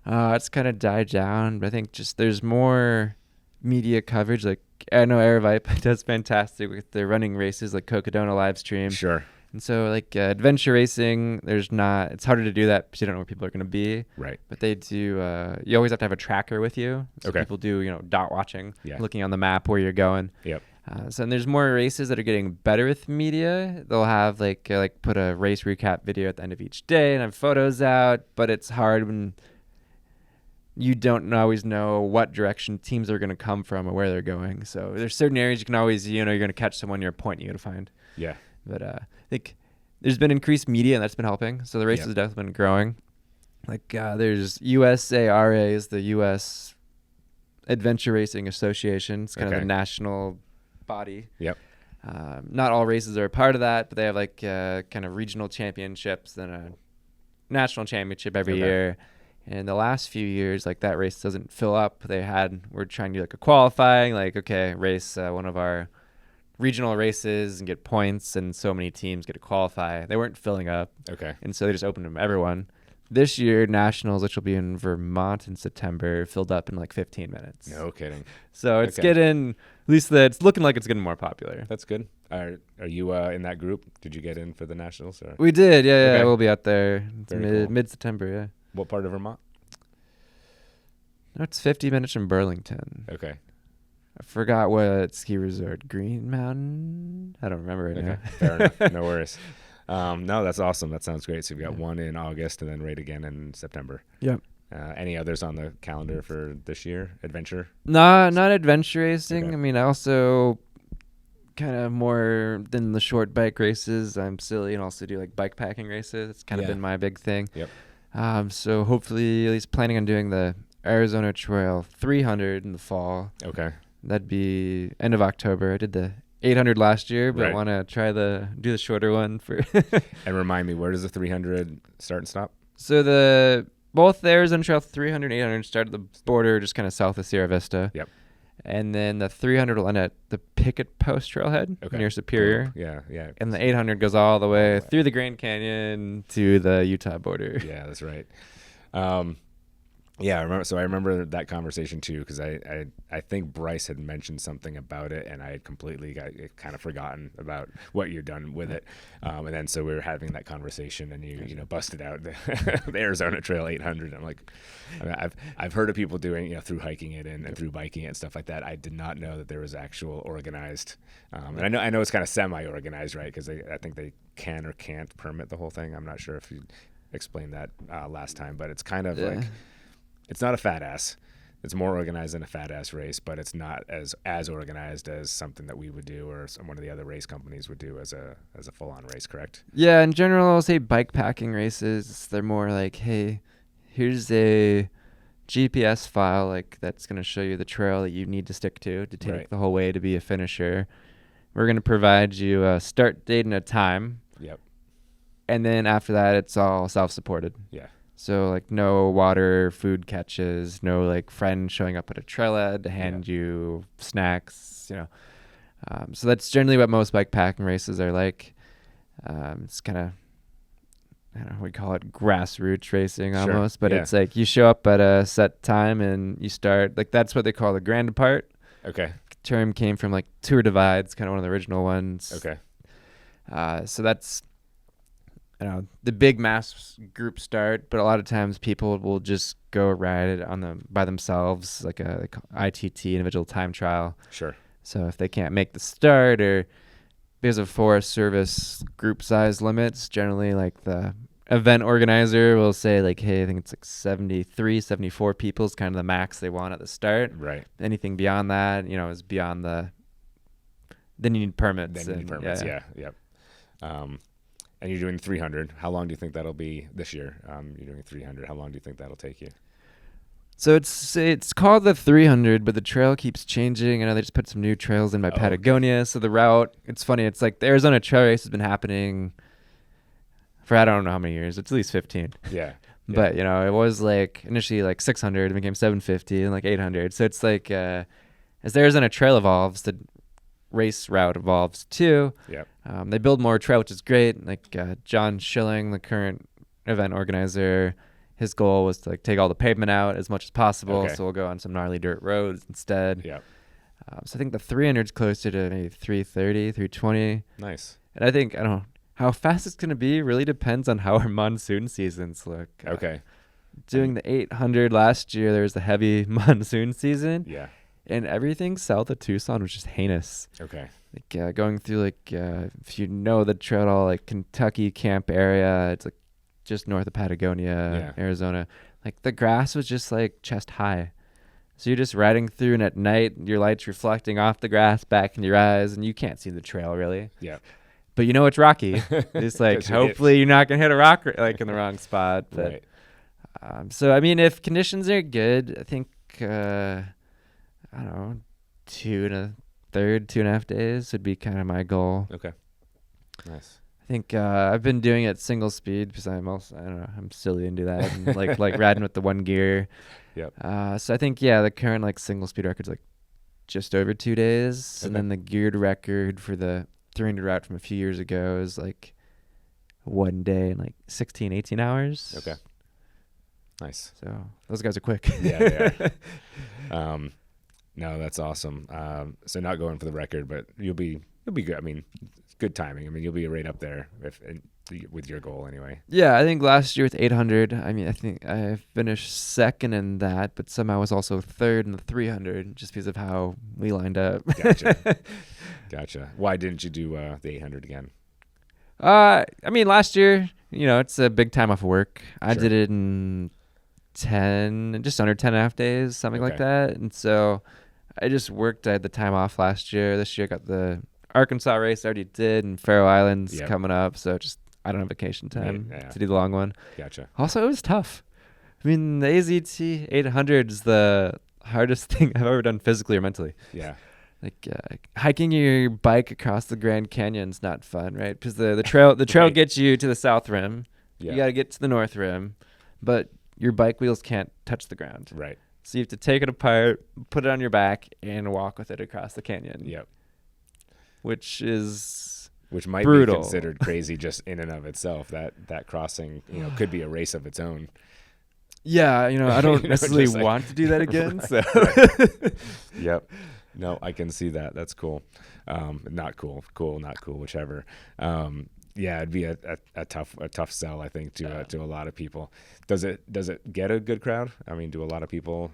It's kind of died down, but I think just there's more media coverage. I know Aravaipa does fantastic with their running races, like Cocodona live stream. Sure. And so adventure racing, it's harder to do that because you don't know where people are going to be. Right. But they do, you always have to have a tracker with you. So people do, dot watching, looking on the map where you're going. Yep. So and there's more races that are getting better with media. They'll have put a race recap video at the end of each day and have photos out, but it's hard when you don't always know what direction teams are going to come from or where they're going. So there's certain areas you can always, you're going to catch someone, you're pointing you to find. Yeah. But I think there's been increased media and that's been helping. So the race has definitely been growing. There's USARA is the U.S. Adventure Racing Association. It's kind of the national body. Yep. Not all races are a part of that, but they have kind of regional championships and a national championship every year. And the last few years, that race doesn't fill up. We're trying to do a qualifying, race one of our regional races and get points, and so many teams get to qualify. They weren't filling up. Okay. And so they just opened them to everyone. This year, Nationals, which will be in Vermont in September, filled up in 15 minutes. No kidding. So it's getting, at least it's looking like it's getting more popular. That's good. Are you in that group? Did you get in for the Nationals? Or? We did, yeah. We'll be out there Cool. mid-September, yeah. What part of Vermont? No, it's 50 minutes from Burlington. Okay. I forgot what ski resort. Green Mountain? I don't remember right now. Fair enough. No worries. No, that's awesome. That sounds great. So you've got one in August and then right again in September. Yep. Any others on the calendar for this year? Adventure? Not adventure racing. Okay. I mean, I also kind of more than the short bike races. I'm silly and also do bike packing races. It's kind of been my big thing. Yep. So hopefully, at least planning on doing the Arizona Trail 300 in the fall. Okay. That'd be end of October. I did the 800 last year, but want to try do the shorter one for. And remind me, where does the 300 start and stop? So both the Arizona Trail 300 and 800 start at the border, just kind of south of Sierra Vista. Yep. And then the 300 will end at the Picket Post Trailhead near Superior. Yeah. And the 800 goes all the way through the Grand Canyon to the Utah border. Yeah, that's right. Yeah, I remember. So I remember that conversation too, because I think Bryce had mentioned something about it, and I had completely kind of forgotten about what you'd done with it. And then so we were having that conversation, and you know busted out the Arizona Trail 800. I'm like, I mean, I've heard of people doing through hiking it and through biking it and stuff like that. I did not know that there was actual organized. And I know it's kind of semi-organized, right? Because I think they can or can't permit the whole thing. I'm not sure if you explained that last time, but it's kind of like. It's not a fat ass. It's more organized than a fat ass race, but it's not as organized as something that we would do or one of the other race companies would do as a full on race. Correct? Yeah, in general, I'll say bike packing races. They're more like, hey, here's a GPS file like that's going to show you the trail that you need to stick to take Right. the whole way to be a finisher. We're going to provide you a start date and a time. Yep. And then after that, it's all self-supported. Yeah. So like no water, food catches, no like friend showing up at a trailhead to hand you snacks, so that's generally what most bike packing races are like. It's kind of, I don't know, we call it grassroots racing almost, but it's like you show up at a set time and you start, like that's what they call the grand part. Okay. Term came from like Tour Divides, kind of one of the original ones. Okay. So that's, the big mass group start, but a lot of times people will just go ride it by themselves, like a ITT, individual time trial. Sure. So if they can't make the start or because of Forest Service group size limits, generally like the event organizer will say like, hey, I think it's like 73, 74 people is kind of the max they want at the start. Right. Anything beyond that, is beyond then you need permits. Then you need permits. Yeah. Yep. And you're doing 300. How long do you think that'll be this year? You're doing 300. How long do you think that'll take you? So it's called the 300, but the trail keeps changing. I know they just put some new trails in by Patagonia. Okay. So the route, it's funny. It's like the Arizona Trail Race has been happening for I don't know how many years. It's at least 15. Yeah. But, it was like initially like 600 and became 750 and like 800. So it's like as the Arizona Trail evolves, the race route evolves too. Yep. They build more trail, which is great. Like John Schilling, the current event organizer, his goal was to like take all the pavement out as much as possible. Okay. So we'll go on some gnarly dirt roads instead. Yeah. So I think the 300 is closer to maybe 330, 320. Nice. And I don't know, how fast it's going to be really depends on how our monsoon seasons look. Okay. Doing the 800 last year, there was the heavy monsoon season. Yeah. And everything south of Tucson was just heinous. Okay. Like going through if you know the trail at all, like Kentucky Camp area, it's like just north of Patagonia, Arizona. Like the grass was just like chest high. So you're just riding through, and at night your light's reflecting off the grass back in your eyes, and you can't see the trail really. Yeah. But it's rocky. It's like hopefully you're not gonna hit a rock like in the wrong spot. But, right. So I mean, if conditions are good, I think I don't know, 2.5 days would be kind of my goal. Okay. Nice. I think I've been doing it single speed because I'm also, I don't know, I'm silly into that and like riding with the one gear. Yep. So I think the current like single speed record's like just over 2 days, and then the geared record for the 300 route from a few years ago is like 1 day and like 16, 18 hours. Okay. Nice. So those guys are quick. Yeah, they are. No, that's awesome. So not going for the record, but you'll be good. I mean, it's good timing. I mean, you'll be right up there with your goal anyway. Yeah, I think last year with 800, I mean, I think I finished second in that, but somehow was also third in the 300 just because of how we lined up. Gotcha. Why didn't you do the 800 again? I mean, last year, it's a big time off of work. I did it in just under 10.5 days, something like that. And so I just worked. I had the time off last year. This year I got the Arkansas race I already did, and Faroe Islands coming up. So I don't have vacation time to do the long one. Gotcha. Also, it was tough. I mean, the AZT 800 is the hardest thing I've ever done physically or mentally. Yeah. Like hiking your bike across the Grand Canyon's not fun, right? Because the trail gets you to the south rim. Yeah. You got to get to the north rim, but your bike wheels can't touch the ground. Right. So you have to take it apart, put it on your back, and walk with it across the canyon. Yep. Which might brutal. Be considered crazy just in and of itself. That crossing, could be a race of its own. Yeah, I don't You know, necessarily just like- want to do that again. Right, So right. Yep. No, I can see that. That's cool. Not cool. Cool, not cool, whichever. Yeah, it'd be a tough sell, I think, to a lot of people. Does it get a good crowd? I mean, do a lot of people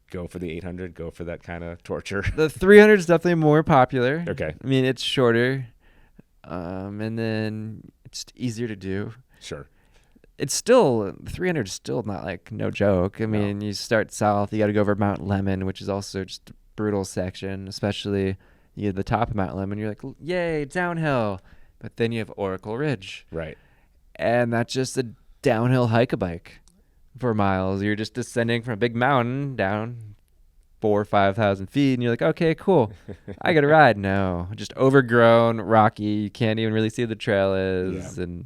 go for the 800, go for that kind of torture? the 300 is definitely more popular. Okay. I mean, it's shorter, and then it's easier to do. Sure. It's still 300 is still not like no joke. I mean, you start south, you got to go over Mount Lemmon, which is also just a brutal section, especially you get the top of Mount Lemmon. You're like, yay, downhill. But then you have Oracle Ridge. Right. And that's just a downhill hike-a-bike for miles. You're just descending from a big mountain down 4,000 or 5,000 feet, and you're like, okay, cool. I got to ride. No, just overgrown, rocky. You can't even really see where the trail is. Yeah. And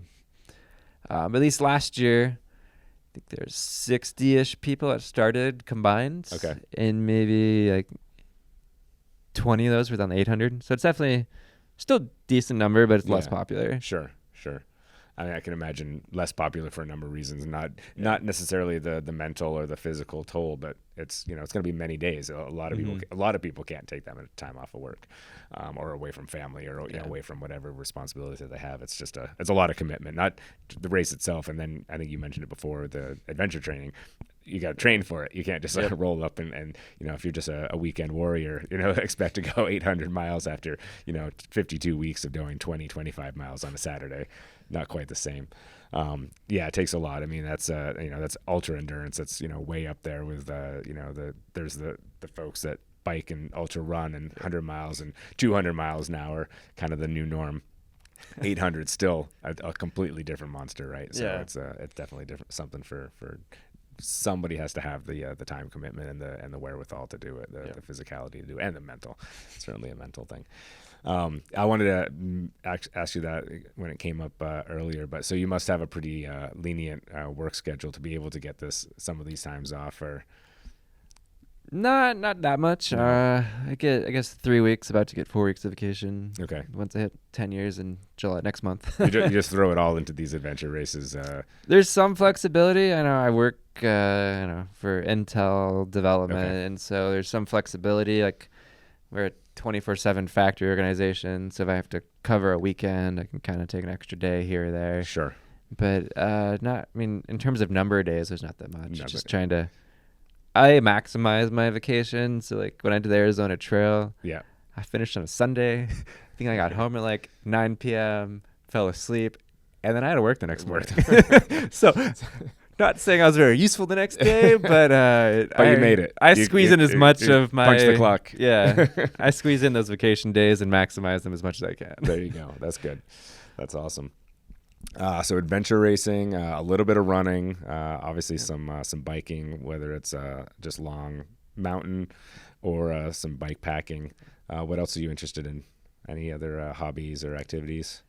at least last year, I think there's 60-ish people that started combined. Okay. And maybe like 20 of those were on the 800. So it's definitely still a decent number, but it's less popular. Sure. I mean, I can imagine less popular for a number of reasons, not necessarily the mental or the physical toll, but it's it's going to be many days. A lot of people can't take that much time off of work, or away from family, or away from whatever responsibilities that they have. It's just it's a lot of commitment, not the race itself. And then I think you mentioned it before, the adventure training. You got to train for it. You can't just roll up and if you're just a weekend warrior, expect to go 800 miles after 52 weeks of doing 25 miles on a Saturday. Not quite the same. It takes a lot. I mean, that's that's ultra endurance. That's way up there with there's the folks that bike and ultra run, and 100 miles and 200 miles now are kind of the new norm. 800 still a completely different monster, right? So it's definitely different. Something for somebody has to have the time commitment and the wherewithal to do it, the physicality to do it, and the mental. Certainly a mental thing. I wanted to ask you that when it came up earlier, but so you must have a pretty lenient work schedule to be able to get some of these times off, or not that much. I guess 3 weeks, about to get 4 weeks of vacation. Okay. Once I hit 10 years in July next month. you just throw it all into these adventure races. There's some flexibility. I know I work for Intel development, and so there's some flexibility. Like we're a 24/7 factory organization, so if I have to cover a weekend, I can kind of take an extra day here or there. Sure. But in terms of number of days, there's not that much. Just trying to I maximize my vacation. So like when I did the Arizona Trail, I finished on a Sunday. I think I got home at like 9 p.m., fell asleep, and then I had to work the next morning. So not saying I was very useful the next day, but you made it. I squeeze in as much of my punch the clock. Yeah, I squeeze in those vacation days and maximize them as much as I can. There you go. That's good. That's awesome. So adventure racing, a little bit of running, obviously some biking, whether it's just long mountain or some bike packing. What else are you interested in? Any other hobbies or activities?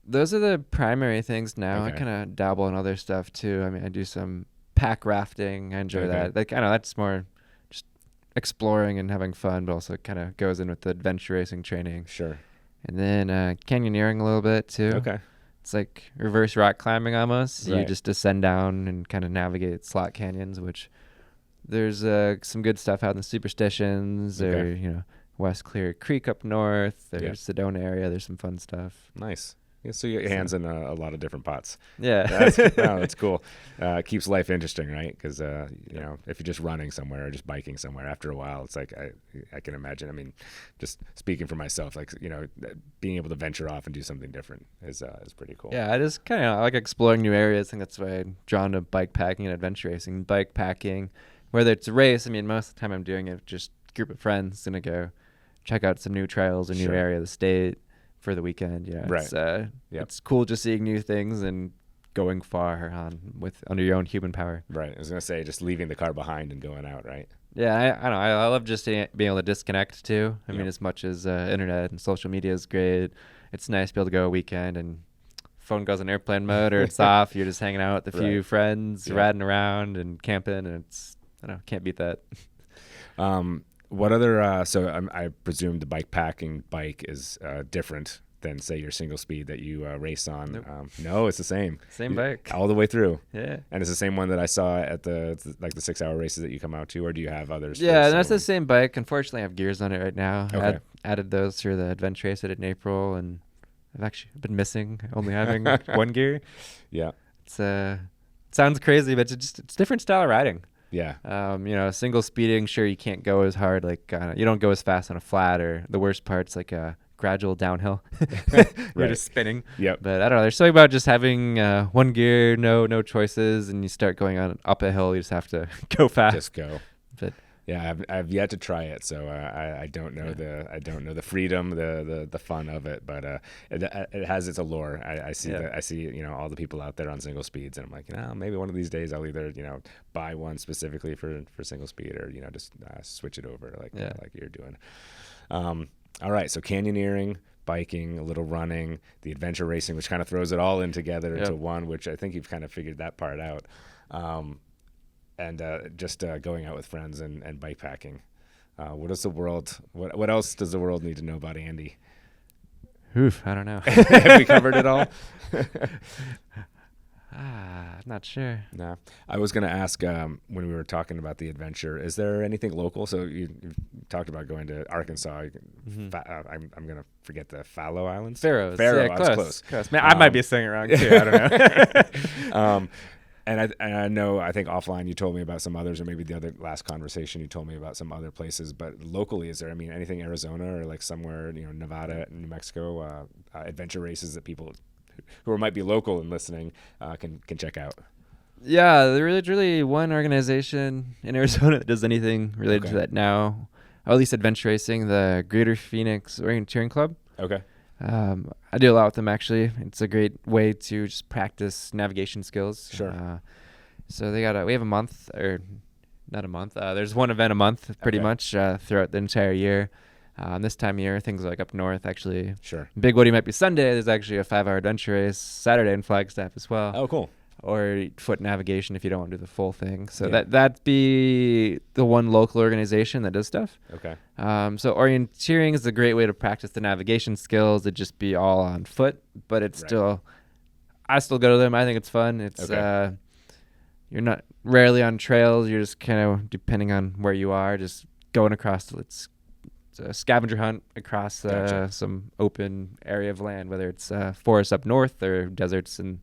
Those are the primary things now. Okay. I kind of dabble in other stuff too. I mean, I do some pack rafting. I enjoy that. Like, I know that's more just exploring and having fun, but also kind of goes in with the adventure racing training. Sure. And then canyoneering a little bit too. Okay. It's like reverse rock climbing almost. Right. You just descend down and kind of navigate slot canyons, which there's some good stuff out in the Superstitions or, West Clear Creek up north. There's Sedona area. There's some fun stuff. Nice. Yeah, so you get your hands in a lot of different pots. Yeah. That's cool. Keeps life interesting, right? Because, if you're just running somewhere or just biking somewhere, after a while, it's like I can imagine. I mean, just speaking for myself, like, being able to venture off and do something different is pretty cool. Yeah, I just kind of like exploring new areas. I think that's why I'm drawn to bike packing and adventure racing. Bike packing, whether it's a race, I mean, most of the time I'm doing it with just a group of friends, going to go check out some new trails or new area of the state for the weekend. Right. It's cool just seeing new things and going far under your own human power. Right. I was gonna say just leaving the car behind and going out. Right. Yeah, I know. I love just being able to disconnect too. I mean, as much as internet and social media is great, it's nice to be able to go a weekend and phone goes on airplane mode or it's off. You're just hanging out with a few friends, riding around and camping, and can't beat that. What other? So I presume the bike packing bike is different than say your single speed that you race on. Nope. No, it's the same. Same bike. All the way through. Yeah. And it's the same one that I saw at the 6-hour races that you come out to, or do you have others? Yeah, that's the same bike. Unfortunately, I have gears on it right now. Okay. I added those through the adventure race I did in April, and I've actually been missing only having one gear. Yeah. It's sounds crazy, but it's different style of riding. Yeah. Single speeding, sure, you can't go as hard. Like you don't go as fast on a flat, or the worst part's like a gradual downhill. You're just spinning. Yep. But I don't know. There's something about just having one gear, no choices, and you start going up a hill. You just have to go fast. Just go. But yeah, I've yet to try it, so I don't know the freedom, the fun of it, but it has its allure. I see all the people out there on single speeds, and I'm like, maybe one of these days I'll either buy one specifically for single speed, or just switch it over like you're doing. All right, so canyoneering, biking, a little running, the adventure racing, which kind of throws it all in together into one, which I think you've kind of figured that part out. And just going out with friends and bike packing. What else does the world need to know about Andy? Oof, I don't know. Have we covered it all? I'm not sure. No. I was going to ask when we were talking about the adventure, is there anything local? So you've talked about going to Arkansas. Mm-hmm. I'm going to forget the Fallow Islands. Faroes. Faroe. Yeah, I was close. Man, I might be saying it wrong too. I don't know. And I know, I think offline you told me about some others, or maybe the other last conversation you told me about some other places. But locally, is there, anything Arizona or like somewhere, Nevada, New Mexico, adventure races that people who might be local and listening can check out? Yeah, there's really one organization in Arizona that does anything related to that now, or at least adventure racing, the Greater Phoenix Orienteering Club. Okay. I do a lot with them, actually. It's a great way to just practice navigation skills. Sure. So we have a month, or not a month. There's one event a month, pretty much, throughout the entire year. This time of year, things like up north, actually. Sure. Big Woody might be Sunday. There's actually a 5-hour adventure race Saturday in Flagstaff as well. Oh, cool. Or foot navigation if you don't want to do the full thing. So that'd be the one local organization that does stuff. Okay. So orienteering is a great way to practice the navigation skills. It'd just be all on foot, but it's I still go to them. I think it's fun. It's you're not rarely on trails. You're just kind of, depending on where you are, just going across. It's a scavenger hunt across some open area of land, whether it's forests up north or deserts in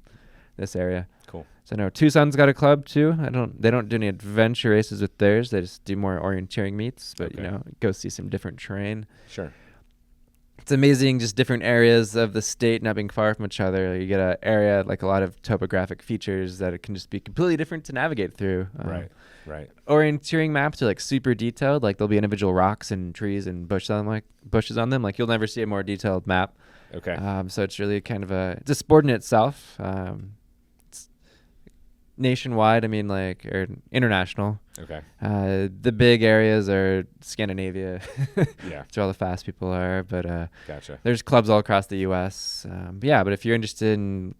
this area. Cool. So I know Tucson's got a club too. They don't do any adventure races with theirs. They just do more orienteering meets, but go see some different terrain. Sure. It's amazing, just different areas of the state not being far from each other. You get an area like a lot of topographic features that it can just be completely different to navigate through. Right. Orienteering maps are like super detailed. Like there'll be individual rocks and trees and bushes on them. Like you'll never see a more detailed map. Okay. So it's really kind of it's a sport in itself. It's nationwide. Or international. Okay. The big areas are Scandinavia. Yeah. That's where all the fast people are. But Gotcha. there's clubs all across the U.S. But if you're interested in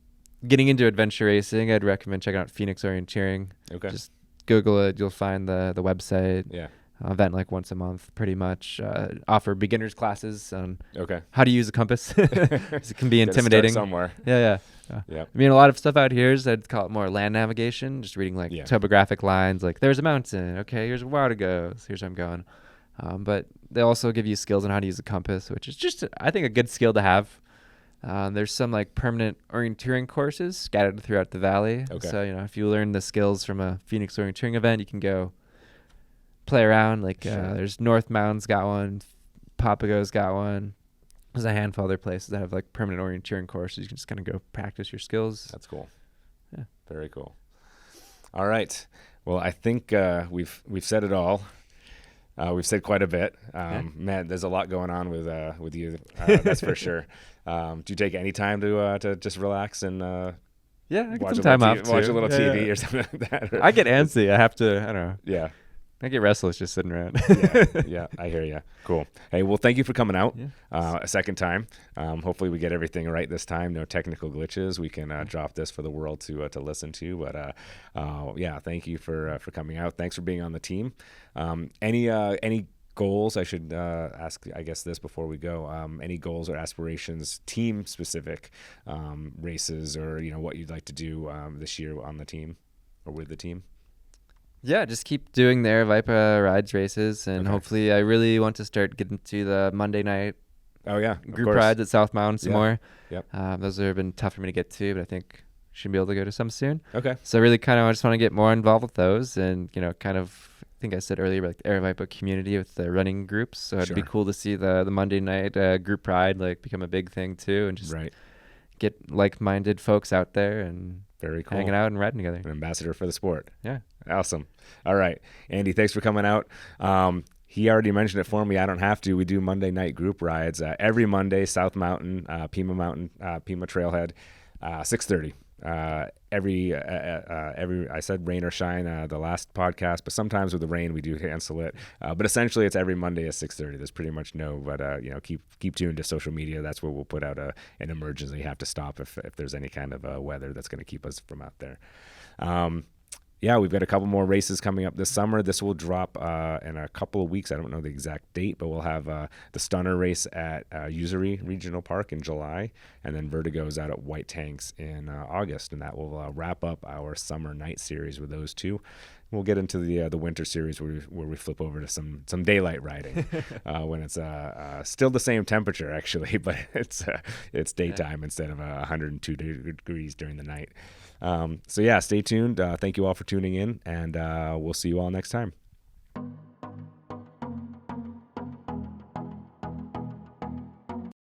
getting into adventure racing, I'd recommend checking out Phoenix Orienteering. Okay. Just Google it. You'll find the website. Yeah. Event like once a month, pretty much. Offer beginners classes on how to use a compass. It can be intimidating. Somewhere. Yeah. A lot of stuff out here is, I'd call it more land navigation, just reading topographic lines. Like there's a mountain. Okay, here's where to go. So here's where I'm going. But they also give you skills on how to use a compass, which is just, I think, a good skill to have. There's some permanent orienteering courses scattered throughout the valley. Okay. So if you learn the skills from a Phoenix orienteering event, you can go play around. There's North Mountain's got one, Papago's got one. There's a handful of other places that have permanent orienteering courses. You can just kind of go practice your skills. That's cool. Yeah. Very cool. All right. Well, I think we've said it all. We've said quite a bit. Man, there's a lot going on with you. That's for sure. Do you take any time to just relax and I get watch some time off too. Watch a little TV or something like that? I get antsy. I have to. I don't know. Yeah. I get restless just sitting around. Yeah, I hear you. Cool. Hey, well, thank you for coming out a second time. Hopefully we get everything right this time. No technical glitches. We can drop this for the world to listen to. But thank you for coming out. Thanks for being on the team. Any goals? I should ask, I guess, this before we go. Any goals or aspirations, team-specific races, or what you'd like to do this year on the team or with the team? Yeah, just keep doing the Aravaipa Rides races, and hopefully I really want to start getting to the Monday night group rides at South Mountain some more. Yep. Those have been tough for me to get to, but I think should be able to go to some soon. Okay. So really kind of I just want to get more involved with those, and kind of, I think I said earlier, like the Aravaipa community with the running groups. So it'd be cool to see the Monday night group ride like become a big thing too, and just get like-minded folks out there and very cool hanging out and riding together. An ambassador for the sport. Yeah. Awesome. All right, Andy, thanks for coming out. He already mentioned it for me. I don't have to. We do Monday night group rides every Monday, South Mountain, Pima Mountain, Pima Trailhead, 6:30. Every I said rain or shine the last podcast, but sometimes with the rain we do cancel it. But essentially it's every Monday at 6:30. There's pretty much no, but keep tuned to social media. That's where we'll put out an emergency. Have to stop if there's any kind of weather that's going to keep us from out there. Yeah, we've got a couple more races coming up this summer. This will drop in a couple of weeks. I don't know the exact date, but we'll have the Stunner race at Usury Regional Park in July, and then Vertigo's out at White Tanks in August, and that will wrap up our summer night series with those two. We'll get into the winter series where we flip over to some daylight riding when it's still the same temperature actually, but it's daytime instead of 102 degrees during the night. So yeah, stay tuned. Thank you all for tuning in, and we'll see you all next time.